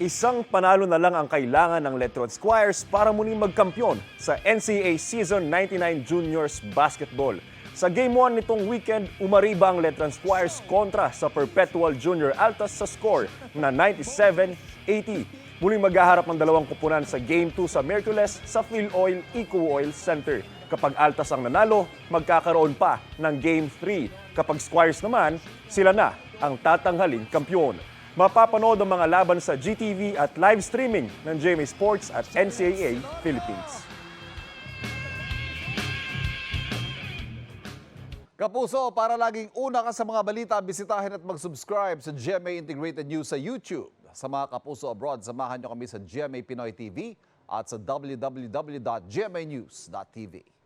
Isang panalo na lang ang kailangan ng Letron Squires para muling magkampiyon sa NCAA Season 99 Juniors Basketball. Sa Game 1 nitong weekend, umariba ang Letron Squires kontra sa Perpetual Junior Altas sa score na 97-80. Muling maghaharap ng dalawang kupunan sa Game 2 sa Merkules sa Philoil Eco Oil Center. Kapag Altas ang nanalo, magkakaroon pa ng Game 3. Kapag Squires naman, sila na ang tatanghaling kampyon. Mapapanood ang mga laban sa GTV at live streaming ng GMA Sports at NCAA Philippines. Kapuso, para laging una ka sa mga balita, bisitahin at mag-subscribe sa GMA Integrated News sa YouTube. Sa mga kapuso abroad, samahan nyo kami sa GMA Pinoy TV at sa www.gmanews.tv.